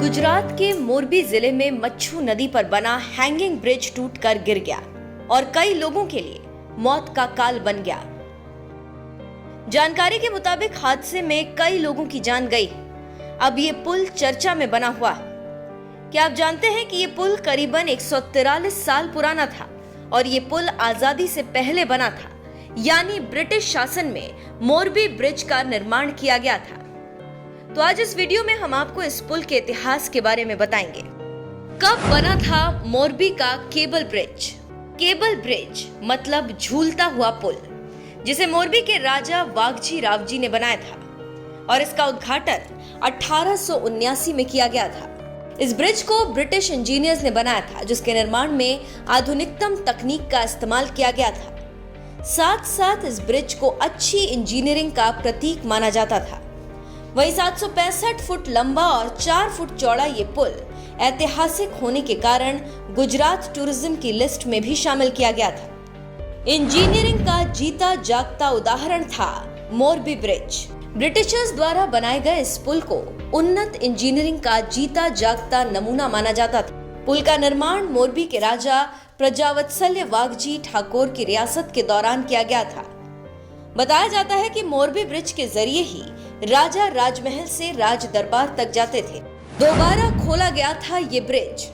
गुजरात के मोरबी जिले में मच्छू नदी पर बना हैंगिंग ब्रिज टूटकर गिर गया और कई लोगों के लिए मौत का काल बन गया। जानकारी के मुताबिक हादसे में कई लोगों की जान गई। अब ये पुल चर्चा में बना हुआ है। क्या आप जानते हैं कि ये पुल करीबन 143 साल पुराना था और ये पुल आजादी से पहले बना था, यानी ब्रिटिश शासन में मोरबी ब्रिज का निर्माण किया गया था। तो आज इस वीडियो में हम आपको इस पुल के इतिहास के बारे में बताएंगे। कब बना था मोरबी का केबल ब्रिज? केबल ब्रिज मतलब झूलता हुआ पुल, जिसे मोरबी के राजा वाघजी रावजी ने बनाया था और इसका उद्घाटन 1879 में किया गया था। इस ब्रिज को ब्रिटिश इंजीनियर्स ने बनाया था, जिसके निर्माण में आधुनिकतम तकनीक का इस्तेमाल किया गया था। साथ साथ इस ब्रिज को अच्छी इंजीनियरिंग का प्रतीक माना जाता था। वहीं 765 फुट लंबा और 4 फुट चौड़ा ये पुल ऐतिहासिक होने के कारण गुजरात टूरिज्म की लिस्ट में भी शामिल किया गया था। इंजीनियरिंग का जीता जागता उदाहरण था मोरबी ब्रिज। ब्रिटिशर्स द्वारा बनाए गए इस पुल को उन्नत इंजीनियरिंग का जीता जागता नमूना माना जाता था। पुल का निर्माण मोरबी के राजा प्रजावत्सल्य वाघजी ठाकुर की रियासत के दौरान किया गया था। बताया जाता है कि मोरबी ब्रिज के जरिए ही राजा राजमहल से राज दरबार तक जाते थे। दोबारा खोला गया था ये ब्रिज।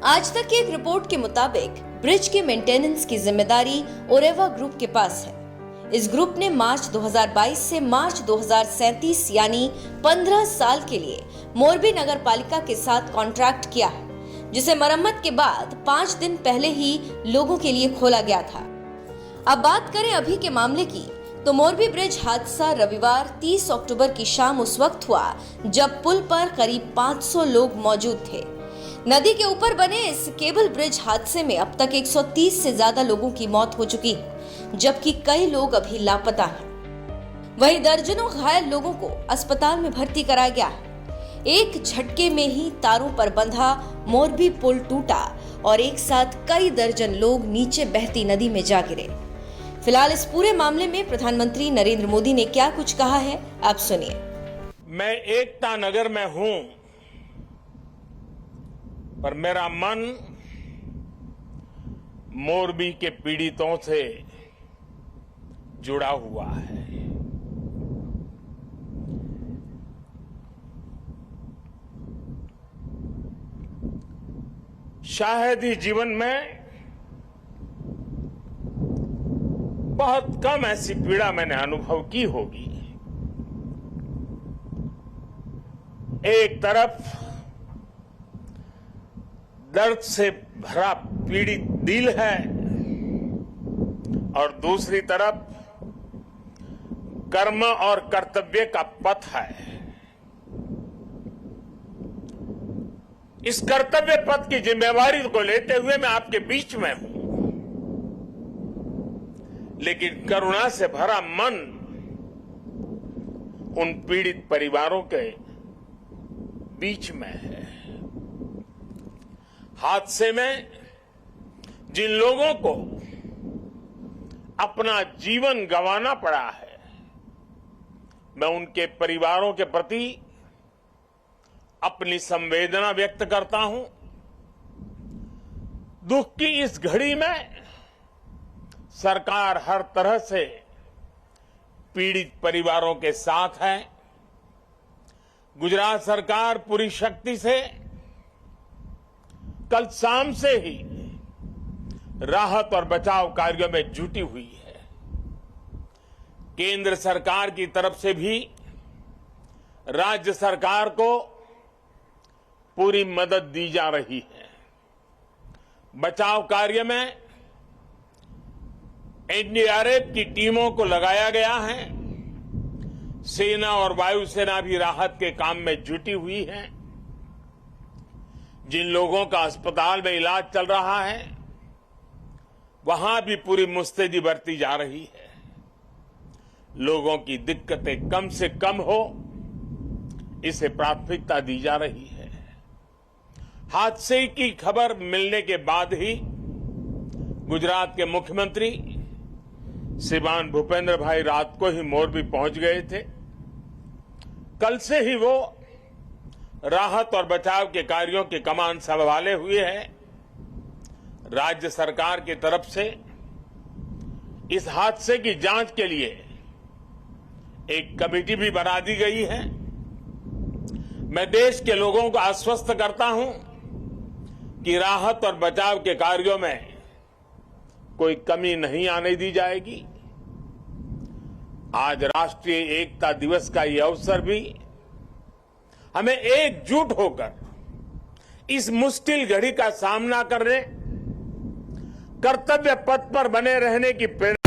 आज तक की एक रिपोर्ट के मुताबिक ब्रिज के मेंटेनेंस की जिम्मेदारी ओरेवा ग्रुप के पास है। इस ग्रुप ने मार्च 2022 से मार्च 2037 यानी 15 साल के लिए मोरबी नगर पालिका के साथ कॉन्ट्रैक्ट किया है, जिसे मरम्मत के बाद 5 दिन पहले ही लोगों के लिए खोला गया था। अब बात करें अभी के मामले की, तो मोरबी ब्रिज हादसा रविवार 30 अक्टूबर की शाम उस वक्त हुआ जब पुल पर करीब 500 लोग मौजूद थे। नदी के ऊपर बने इस केबल ब्रिज हादसे में अब तक 130 से ज्यादा लोगों की मौत हो चुकी, जबकि कई लोग अभी लापता हैं। वहीं दर्जनों घायल लोगों को अस्पताल में भर्ती कराया गया। एक झटके में ही तारों पर बंधा मोरबी पुल टूटा और एक साथ कई दर्जन लोग नीचे बहती नदी में जा गिरे। फिलहाल इस पूरे मामले में प्रधानमंत्री नरेंद्र मोदी ने क्या कुछ कहा है, आप सुनिए। मैं एकता नगर में हूं, पर मेरा मन मोरबी के पीड़ितों से जुड़ा हुआ है। शायद ही जीवन में बहुत कम ऐसी पीड़ा मैंने अनुभव की होगी। एक तरफ दर्द से भरा पीड़ित दिल है और दूसरी तरफ कर्म और कर्तव्य का पथ है। इस कर्तव्य पथ की जिम्मेवारी को लेते हुए मैं आपके बीच में हूं, लेकिन करुणा से भरा मन उन पीड़ित परिवारों के बीच में है। हादसे में जिन लोगों को अपना जीवन गंवाना पड़ा है, मैं उनके परिवारों के प्रति अपनी संवेदना व्यक्त करता हूं। दुख की इस घड़ी में सरकार हर तरह से पीड़ित परिवारों के साथ है। गुजरात सरकार पूरी शक्ति से कल शाम से ही राहत और बचाव कार्यों में जुटी हुई है। केंद्र सरकार की तरफ से भी राज्य सरकार को पूरी मदद दी जा रही है। बचाव कार्य में एनडीआरएफ की टीमों को लगाया गया है। सेना और वायुसेना भी राहत के काम में जुटी हुई है। जिन लोगों का अस्पताल में इलाज चल रहा है, वहां भी पूरी मुस्तैदी बरती जा रही है। लोगों की दिक्कतें कम से कम हो, इसे प्राथमिकता दी जा रही है। हादसे की खबर मिलने के बाद ही गुजरात के मुख्यमंत्री श्रीमान भूपेंद्र भाई रात को ही मोरबी पहुंच गए थे। कल से ही वो राहत और बचाव के कार्यों की कमान संभाले हुए हैं। राज्य सरकार की तरफ से इस हादसे की जांच के लिए एक कमेटी भी बना दी गई है। मैं देश के लोगों को आश्वस्त करता हूं कि राहत और बचाव के कार्यों में कोई कमी नहीं आने दी जाएगी। आज राष्ट्रीय एकता दिवस का ये अवसर भी हमें एकजुट होकर इस मुश्किल घड़ी का सामना करने, कर्तव्य पथ पर बने रहने की प्रेरणा